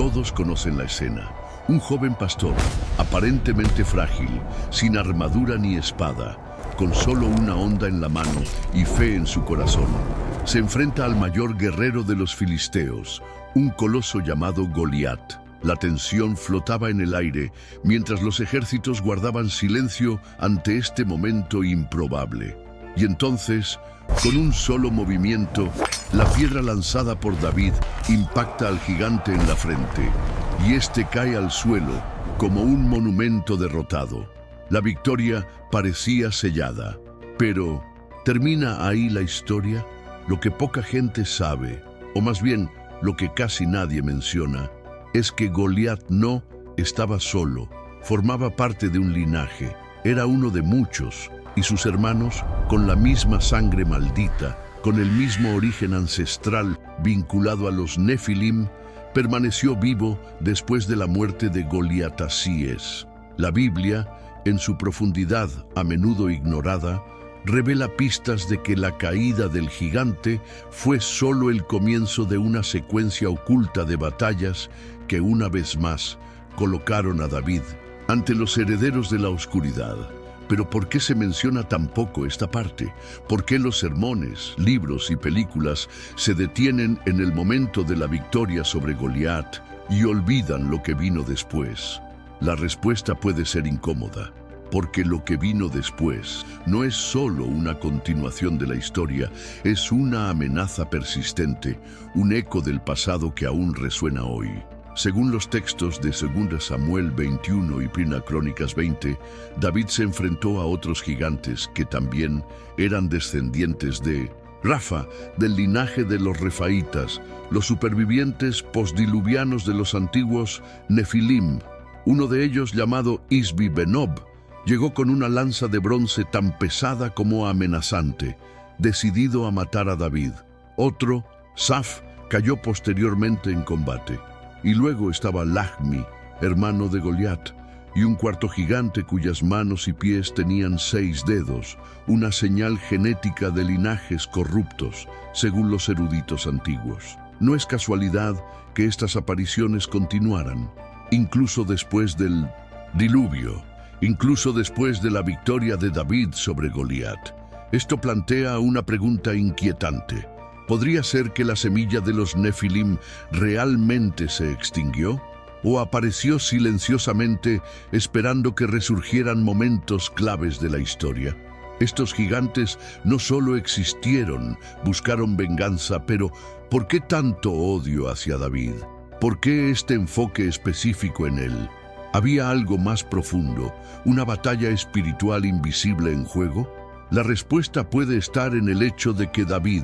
Todos conocen la escena. Un joven pastor, aparentemente frágil, sin armadura ni espada, con solo una honda en la mano y fe en su corazón, se enfrenta al mayor guerrero de los filisteos, un coloso llamado Goliat. La tensión flotaba en el aire mientras los ejércitos guardaban silencio ante este momento improbable. Y entonces, con un solo movimiento, la piedra lanzada por David impacta al gigante en la frente, y este cae al suelo como un monumento derrotado. La victoria parecía sellada. Pero, ¿termina ahí la historia? Lo que poca gente sabe, o más bien lo que casi nadie menciona, es que Goliat no estaba solo, formaba parte de un linaje, era uno de muchos, y sus hermanos, con la misma sangre maldita, con el mismo origen ancestral vinculado a los Nefilim, permaneció vivo después de la muerte de Goliat. Así es. La Biblia, en su profundidad a menudo ignorada, revela pistas de que la caída del gigante fue solo el comienzo de una secuencia oculta de batallas que una vez más colocaron a David ante los herederos de la oscuridad. Pero ¿por qué se menciona tan poco esta parte? ¿Por qué los sermones, libros y películas se detienen en el momento de la victoria sobre Goliat y olvidan lo que vino después? La respuesta puede ser incómoda, porque lo que vino después no es solo una continuación de la historia, es una amenaza persistente, un eco del pasado que aún resuena hoy. Según los textos de 2 Samuel 21 y 1 Crónicas 20, David se enfrentó a otros gigantes que también eran descendientes de Rafa, del linaje de los Refaitas, los supervivientes postdiluvianos de los antiguos Nefilim. Uno de ellos, llamado Isbi Benob, llegó con una lanza de bronce tan pesada como amenazante, decidido a matar a David. Otro, Saf, cayó posteriormente en combate. Y luego estaba Lahmi, hermano de Goliat, y un cuarto gigante cuyas manos y pies tenían 6 dedos, una señal genética de linajes corruptos, según los eruditos antiguos. No es casualidad que estas apariciones continuaran, incluso después del diluvio, incluso después de la victoria de David sobre Goliat. Esto plantea una pregunta inquietante. ¿Podría ser que la semilla de los Nefilim realmente se extinguió? ¿O apareció silenciosamente esperando que resurgieran momentos claves de la historia? Estos gigantes no solo existieron, buscaron venganza, pero ¿por qué tanto odio hacia David? ¿Por qué este enfoque específico en él? ¿Había algo más profundo, una batalla espiritual invisible en juego? La respuesta puede estar en el hecho de que David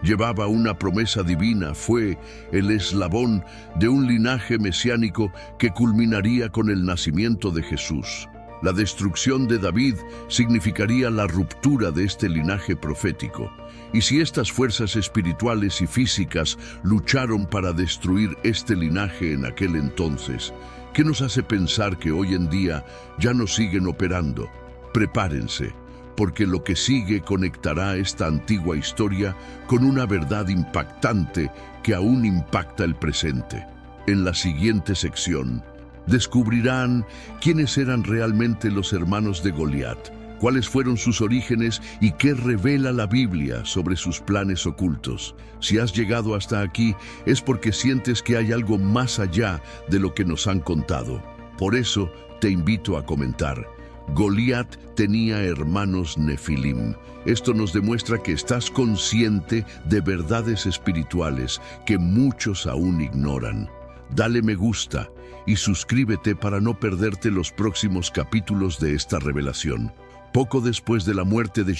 llevaba una promesa divina, fue el eslabón de un linaje mesiánico que culminaría con el nacimiento de Jesús. La destrucción de David significaría la ruptura de este linaje profético. Y si estas fuerzas espirituales y físicas lucharon para destruir este linaje en aquel entonces, ¿qué nos hace pensar que hoy en día ya no siguen operando? Prepárense, porque lo que sigue conectará esta antigua historia con una verdad impactante que aún impacta el presente. En la siguiente sección, descubrirán quiénes eran realmente los hermanos de Goliat, cuáles fueron sus orígenes y qué revela la Biblia sobre sus planes ocultos. Si has llegado hasta aquí, es porque sientes que hay algo más allá de lo que nos han contado. Por eso, te invito a comentar. Goliat tenía hermanos Nefilim. Esto nos demuestra que estás consciente de verdades espirituales que muchos aún ignoran. Dale me gusta y suscríbete para no perderte los próximos capítulos de esta revelación. Poco después de la muerte de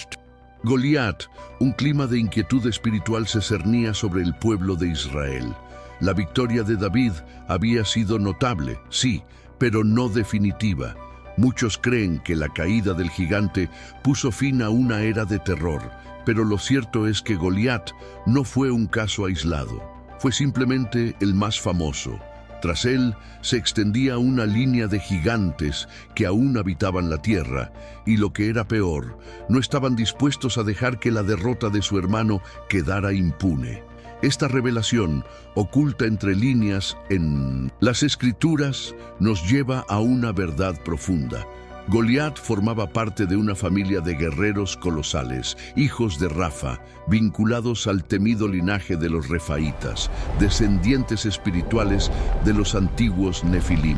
Goliat, un clima de inquietud espiritual se cernía sobre el pueblo de Israel. La victoria de David había sido notable, sí, pero no definitiva. Muchos creen que la caída del gigante puso fin a una era de terror, pero lo cierto es que Goliat no fue un caso aislado. Fue simplemente el más famoso. Tras él se extendía una línea de gigantes que aún habitaban la tierra, y lo que era peor, no estaban dispuestos a dejar que la derrota de su hermano quedara impune. Esta revelación, oculta entre líneas en las Escrituras, nos lleva a una verdad profunda. Goliat formaba parte de una familia de guerreros colosales, hijos de Rafa, vinculados al temido linaje de los refaítas, descendientes espirituales de los antiguos Nefilim.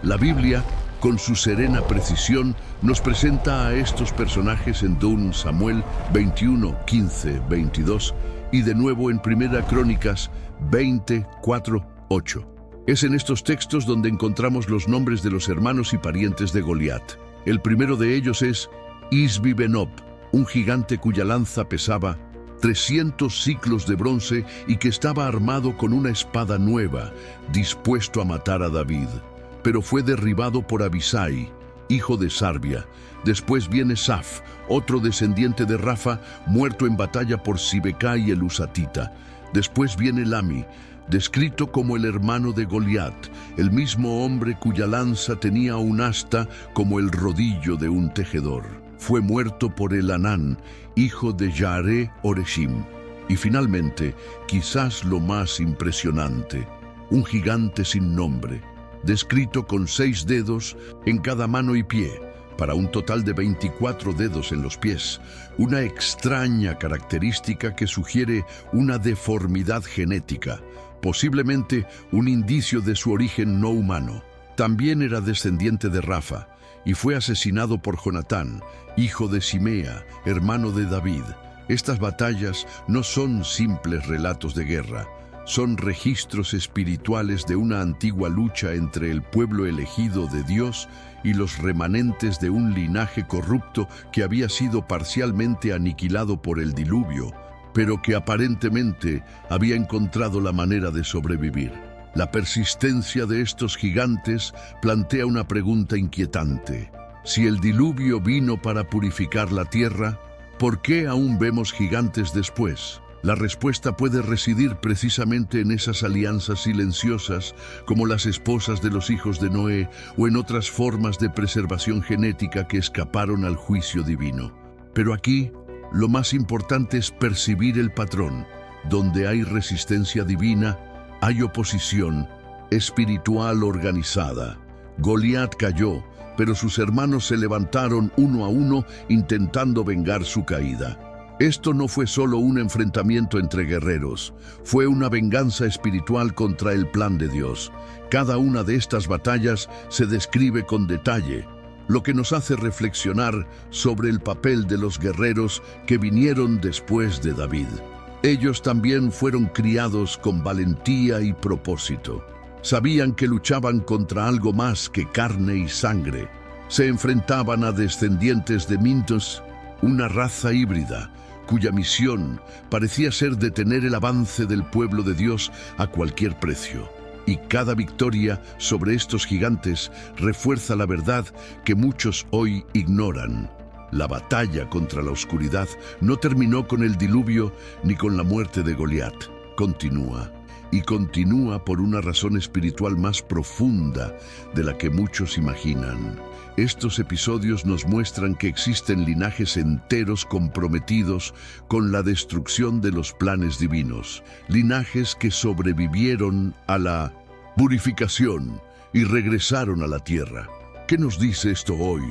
La Biblia, con su serena precisión, nos presenta a estos personajes en 2 Samuel 21, 15, 22 y de nuevo en 1 Crónicas 24, 8. Es en estos textos donde encontramos los nombres de los hermanos y parientes de Goliat. El primero de ellos es Isbi-Benob, un gigante cuya lanza pesaba 300 siclos de bronce y que estaba armado con una espada nueva, dispuesto a matar a David. Pero fue derribado por Abisai, hijo de Sarbia. Después viene Saf, otro descendiente de Rafa, muerto en batalla por Sibecai el Husatita. Después viene Lami, descrito como el hermano de Goliat, el mismo hombre cuya lanza tenía un asta como el rodillo de un tejedor. Fue muerto por Elanán, hijo de Yaare Oreshim. Y finalmente, quizás lo más impresionante, un gigante sin nombre, descrito con 6 dedos en cada mano y pie, para un total de 24 dedos en los pies, una extraña característica que sugiere una deformidad genética, posiblemente un indicio de su origen no humano. También era descendiente de Rafa y fue asesinado por Jonatán, hijo de Simea, hermano de David. Estas batallas no son simples relatos de guerra, son registros espirituales de una antigua lucha entre el pueblo elegido de Dios y los remanentes de un linaje corrupto que había sido parcialmente aniquilado por el diluvio, pero que aparentemente había encontrado la manera de sobrevivir. La persistencia de estos gigantes plantea una pregunta inquietante. Si el diluvio vino para purificar la tierra, ¿por qué aún vemos gigantes después? La respuesta puede residir precisamente en esas alianzas silenciosas, como las esposas de los hijos de Noé, o en otras formas de preservación genética que escaparon al juicio divino. Pero aquí, lo más importante es percibir el patrón. Donde hay resistencia divina, hay oposición espiritual organizada. Goliat cayó, pero sus hermanos se levantaron uno a uno intentando vengar su caída. Esto no fue solo un enfrentamiento entre guerreros, fue una venganza espiritual contra el plan de Dios. Cada una de estas batallas se describe con detalle, lo que nos hace reflexionar sobre el papel de los guerreros que vinieron después de David. Ellos también fueron criados con valentía y propósito. Sabían que luchaban contra algo más que carne y sangre. Se enfrentaban a descendientes de Mintos, una raza híbrida, cuya misión parecía ser detener el avance del pueblo de Dios a cualquier precio. Y cada victoria sobre estos gigantes refuerza la verdad que muchos hoy ignoran. La batalla contra la oscuridad no terminó con el diluvio ni con la muerte de Goliat. Continúa. Y continúa por una razón espiritual más profunda de la que muchos imaginan. Estos episodios nos muestran que existen linajes enteros comprometidos con la destrucción de los planes divinos, linajes que sobrevivieron a la purificación y regresaron a la tierra. ¿Qué nos dice esto hoy?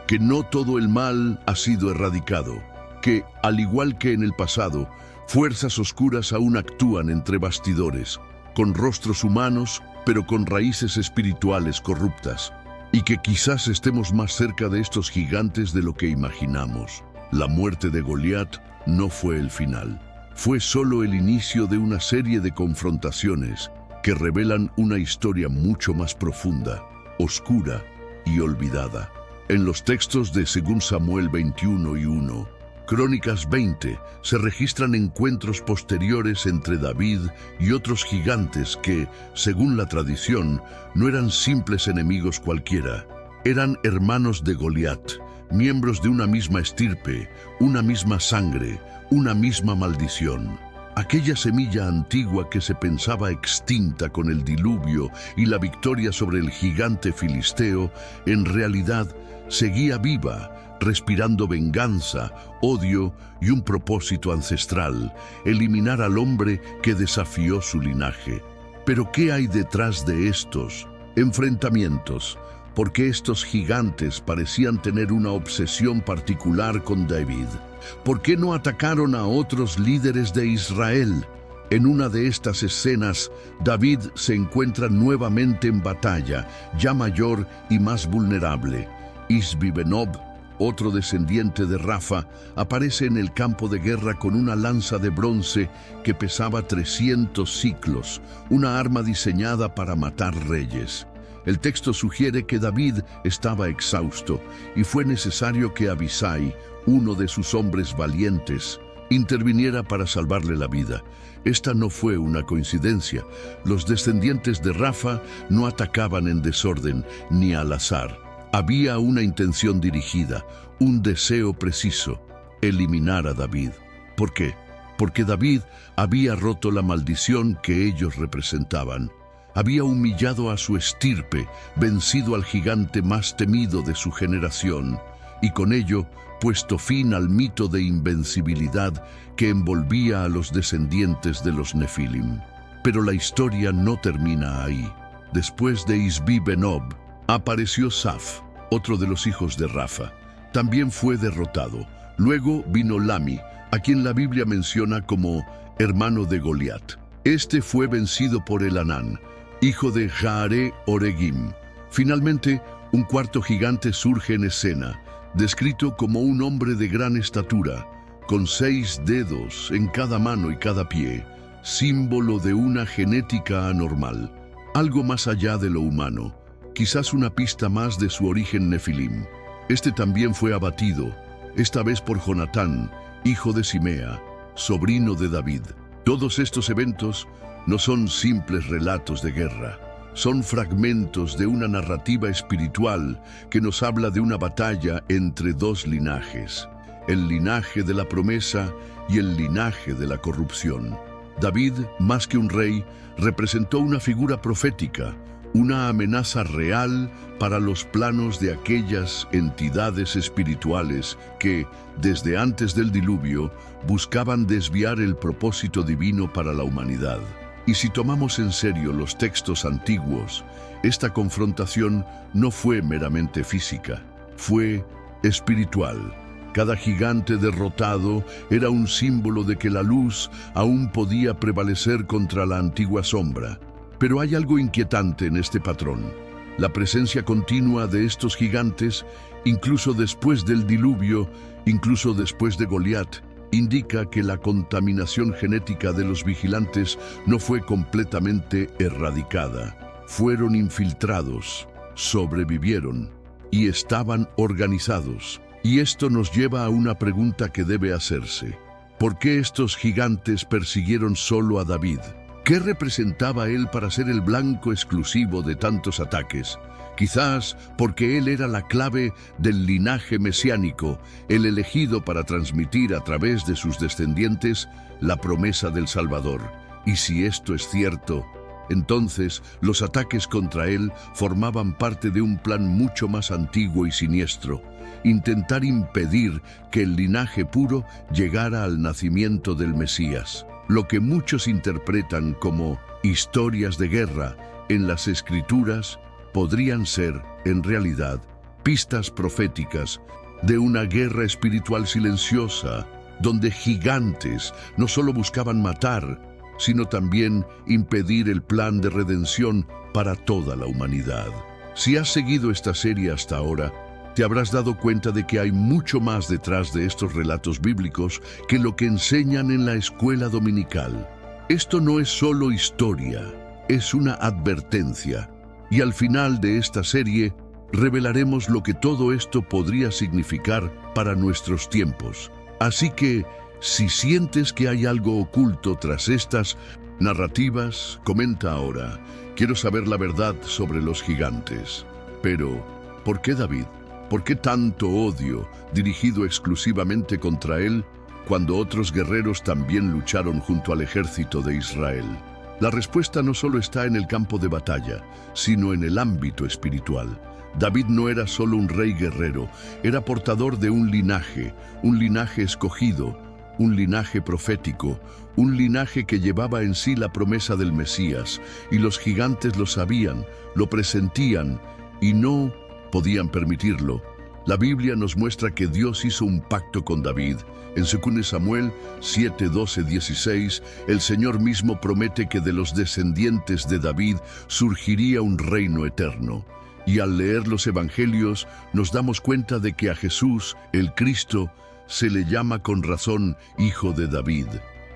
Que no todo el mal ha sido erradicado, que, al igual que en el pasado, fuerzas oscuras aún actúan entre bastidores, con rostros humanos, pero con raíces espirituales corruptas, y que quizás estemos más cerca de estos gigantes de lo que imaginamos. La muerte de Goliat no fue el final, fue solo el inicio de una serie de confrontaciones que revelan una historia mucho más profunda, oscura y olvidada. En los textos de 2 Samuel 21 y 1, Crónicas 20, se registran encuentros posteriores entre David y otros gigantes que, según la tradición, no eran simples enemigos cualquiera. Eran hermanos de Goliat, miembros de una misma estirpe, una misma sangre, una misma maldición. Aquella semilla antigua que se pensaba extinta con el diluvio y la victoria sobre el gigante filisteo, en realidad seguía viva, respirando venganza, odio y un propósito ancestral: eliminar al hombre que desafió su linaje. Pero ¿qué hay detrás de estos enfrentamientos? ¿Por qué estos gigantes parecían tener una obsesión particular con David? ¿Por qué no atacaron a otros líderes de Israel? En una de estas escenas, David se encuentra nuevamente en batalla, ya mayor y más vulnerable. Isbi-Benob, otro descendiente de Rafa, aparece en el campo de guerra con una lanza de bronce que pesaba 300 siclos, una arma diseñada para matar reyes. El texto sugiere que David estaba exhausto y fue necesario que Abisai, uno de sus hombres valientes, interviniera para salvarle la vida. Esta no fue una coincidencia. Los descendientes de Rafa no atacaban en desorden ni al azar. Había una intención dirigida, un deseo preciso: eliminar a David. ¿Por qué? Porque David había roto la maldición que ellos representaban. Había humillado a su estirpe, vencido al gigante más temido de su generación, y con ello puesto fin al mito de invencibilidad que envolvía a los descendientes de los Nefilim. Pero la historia no termina ahí. Después de Isbi-Benob, apareció Saf, otro de los hijos de Rafa. También fue derrotado. Luego vino Lami, a quien la Biblia menciona como hermano de Goliat. Este fue vencido por Elanán, hijo de Jaare-Oregim. Finalmente, un cuarto gigante surge en escena, descrito como un hombre de gran estatura, con 6 dedos en cada mano y cada pie, símbolo de una genética anormal, algo más allá de lo humano, quizás una pista más de su origen nefilim. Este también fue abatido, esta vez por Jonatán, hijo de Simea, sobrino de David. Todos estos eventos no son simples relatos de guerra, son fragmentos de una narrativa espiritual que nos habla de una batalla entre dos linajes, el linaje de la promesa y el linaje de la corrupción. David, más que un rey, representó una figura profética, una amenaza real para los planos de aquellas entidades espirituales que, desde antes del diluvio, buscaban desviar el propósito divino para la humanidad. Y si tomamos en serio los textos antiguos, esta confrontación no fue meramente física, fue espiritual. Cada gigante derrotado era un símbolo de que la luz aún podía prevalecer contra la antigua sombra. Pero hay algo inquietante en este patrón. La presencia continua de estos gigantes, incluso después del diluvio, incluso después de Goliat, indica que la contaminación genética de los vigilantes no fue completamente erradicada. Fueron infiltrados, sobrevivieron y estaban organizados. Y esto nos lleva a una pregunta que debe hacerse. ¿Por qué estos gigantes persiguieron solo a David? ¿Qué representaba él para ser el blanco exclusivo de tantos ataques? Quizás porque él era la clave del linaje mesiánico, el elegido para transmitir a través de sus descendientes la promesa del Salvador. Y si esto es cierto, entonces los ataques contra él formaban parte de un plan mucho más antiguo y siniestro: intentar impedir que el linaje puro llegara al nacimiento del Mesías. Lo que muchos interpretan como historias de guerra en las Escrituras podrían ser, en realidad, pistas proféticas de una guerra espiritual silenciosa, donde gigantes no solo buscaban matar, sino también impedir el plan de redención para toda la humanidad. Si has seguido esta serie hasta ahora, te habrás dado cuenta de que hay mucho más detrás de estos relatos bíblicos que lo que enseñan en la escuela dominical. Esto no es solo historia, es una advertencia. Y al final de esta serie, revelaremos lo que todo esto podría significar para nuestros tiempos. Así que, si sientes que hay algo oculto tras estas narrativas, comenta ahora. Quiero saber la verdad sobre los gigantes. Pero, ¿por qué David? ¿Por qué tanto odio dirigido exclusivamente contra él cuando otros guerreros también lucharon junto al ejército de Israel? La respuesta no solo está en el campo de batalla, sino en el ámbito espiritual. David no era solo un rey guerrero, era portador de un linaje escogido, un linaje profético, un linaje que llevaba en sí la promesa del Mesías, y los gigantes lo sabían, lo presentían, y no podían permitirlo. La Biblia nos muestra que Dios hizo un pacto con David. En 2 Samuel 7, 12, 16, el Señor mismo promete que de los descendientes de David surgiría un reino eterno. Y al leer los evangelios nos damos cuenta de que a Jesús, el Cristo, se le llama con razón Hijo de David.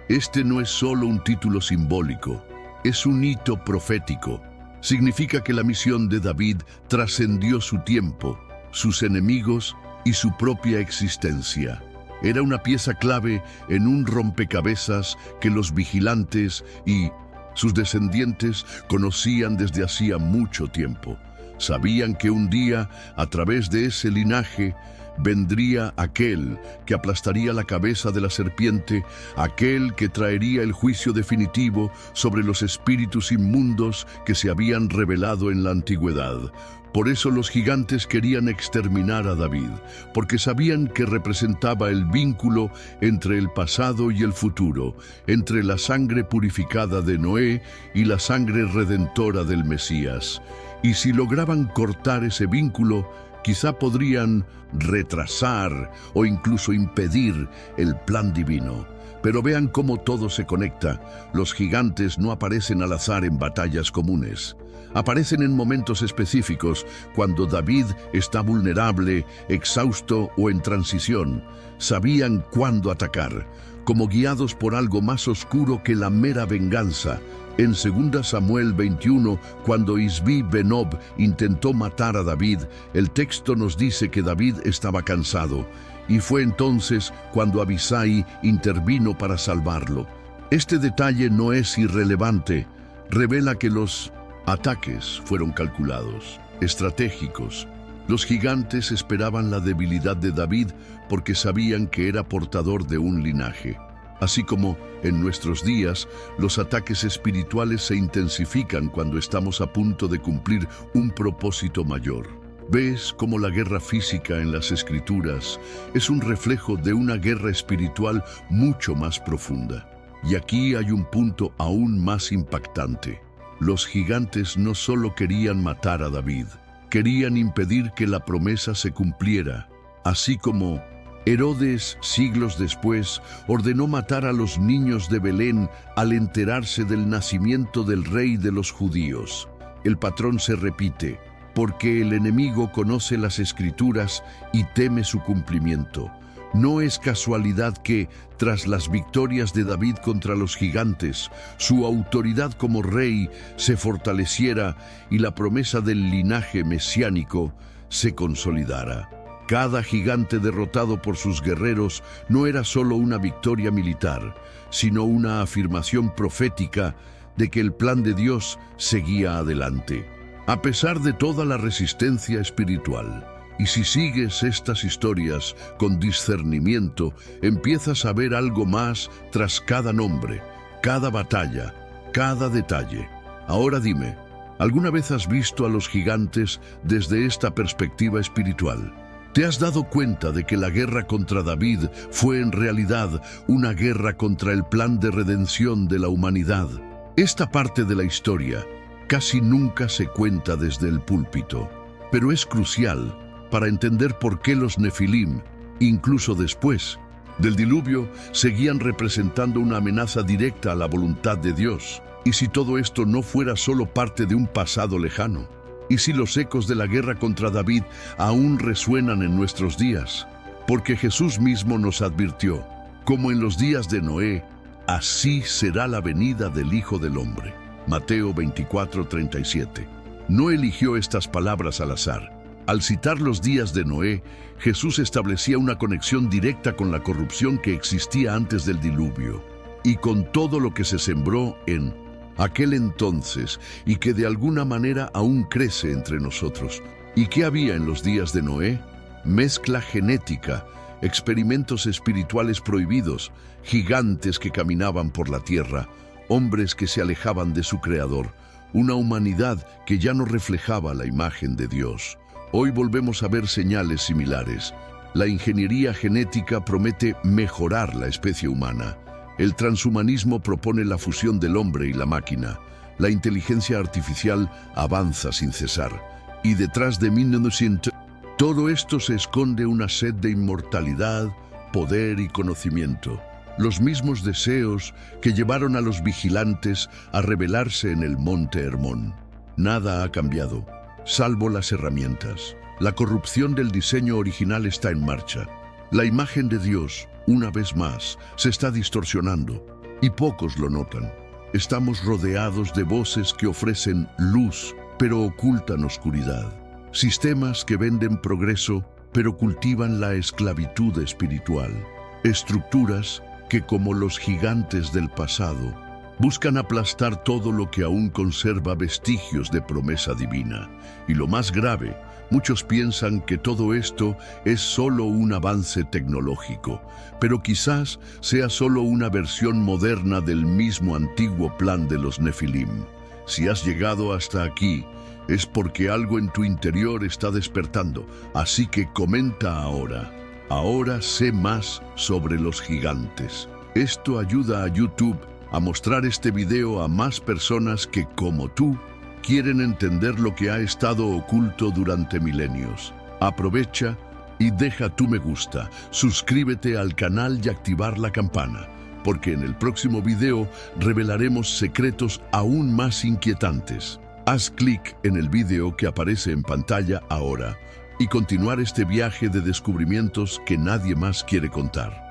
Este no es solo un título simbólico, es un hito profético. Significa que la misión de David trascendió su tiempo, sus enemigos y su propia existencia. Era una pieza clave en un rompecabezas que los vigilantes y sus descendientes conocían desde hacía mucho tiempo. Sabían que un día, a través de ese linaje, vendría aquel que aplastaría la cabeza de la serpiente, aquel que traería el juicio definitivo sobre los espíritus inmundos que se habían revelado en la antigüedad. Por eso los gigantes querían exterminar a David, porque sabían que representaba el vínculo entre el pasado y el futuro, entre la sangre purificada de Noé y la sangre redentora del Mesías. Y si lograban cortar ese vínculo, quizá podrían retrasar o incluso impedir el plan divino. Pero vean cómo todo se conecta. Los gigantes no aparecen al azar en batallas comunes. Aparecen en momentos específicos, cuando David está vulnerable, exhausto o en transición. Sabían cuándo atacar, como guiados por algo más oscuro que la mera venganza. En 2 Samuel 21, cuando Isbi Benob intentó matar a David, el texto nos dice que David estaba cansado, y fue entonces cuando Abisai intervino para salvarlo. Este detalle no es irrelevante, revela que los ataques fueron calculados, estratégicos. Los gigantes esperaban la debilidad de David porque sabían que era portador de un linaje. Así como en nuestros días, los ataques espirituales se intensifican cuando estamos a punto de cumplir un propósito mayor. ¿Ves cómo la guerra física en las Escrituras es un reflejo de una guerra espiritual mucho más profunda? Y aquí hay un punto aún más impactante. Los gigantes no solo querían matar a David, querían impedir que la promesa se cumpliera, así como Herodes, siglos después, ordenó matar a los niños de Belén al enterarse del nacimiento del rey de los judíos. El patrón se repite, porque el enemigo conoce las Escrituras y teme su cumplimiento. No es casualidad que, tras las victorias de David contra los gigantes, su autoridad como rey se fortaleciera y la promesa del linaje mesiánico se consolidara. Cada gigante derrotado por sus guerreros no era solo una victoria militar, sino una afirmación profética de que el plan de Dios seguía adelante, a pesar de toda la resistencia espiritual. Y si sigues estas historias con discernimiento, empiezas a ver algo más tras cada nombre, cada batalla, cada detalle. Ahora dime, ¿alguna vez has visto a los gigantes desde esta perspectiva espiritual? ¿Te has dado cuenta de que la guerra contra David fue en realidad una guerra contra el plan de redención de la humanidad? Esta parte de la historia casi nunca se cuenta desde el púlpito, pero es crucial para entender por qué los Nefilim, incluso después del diluvio, seguían representando una amenaza directa a la voluntad de Dios. ¿Y si todo esto no fuera solo parte de un pasado lejano? ¿Y si los ecos de la guerra contra David aún resuenan en nuestros días? Porque Jesús mismo nos advirtió, como en los días de Noé, así será la venida del Hijo del Hombre. Mateo 24:37. No eligió estas palabras al azar. Al citar los días de Noé, Jesús establecía una conexión directa con la corrupción que existía antes del diluvio y con todo lo que se sembró en aquel entonces y que de alguna manera aún crece entre nosotros. ¿Y qué había en los días de Noé? Mezcla genética experimentos espirituales prohibidos, gigantes que caminaban por la tierra, hombres que se alejaban de su creador, una humanidad que ya no reflejaba la imagen de Dios. Hoy volvemos a ver señales similares. La ingeniería genética promete mejorar la especie humana. El transhumanismo propone la fusión del hombre y la máquina. La inteligencia artificial avanza sin cesar. Y detrás de 1900, todo esto se esconde una sed de inmortalidad, poder y conocimiento. Los mismos deseos que llevaron a los vigilantes a rebelarse en el monte Hermón. Nada ha cambiado, salvo las herramientas. La corrupción del diseño original está en marcha. La imagen de Dios, una vez más, se está distorsionando, y pocos lo notan. Estamos rodeados de voces que ofrecen luz, pero ocultan oscuridad. Sistemas que venden progreso, pero cultivan la esclavitud espiritual. Estructuras que, como los gigantes del pasado, buscan aplastar todo lo que aún conserva vestigios de promesa divina. Y lo más grave, muchos piensan que todo esto es solo un avance tecnológico, pero quizás sea solo una versión moderna del mismo antiguo plan de los Nefilim. Si has llegado hasta aquí, es porque algo en tu interior está despertando, así que comenta ahora. Ahora sé más sobre los gigantes. Esto ayuda a YouTube a mostrar este video a más personas que, como tú, quieren entender lo que ha estado oculto durante milenios. Aprovecha y deja tu me gusta, suscríbete al canal y activar la campana, porque en el próximo video revelaremos secretos aún más inquietantes. Haz clic en el video que aparece en pantalla ahora y continuar este viaje de descubrimientos que nadie más quiere contar.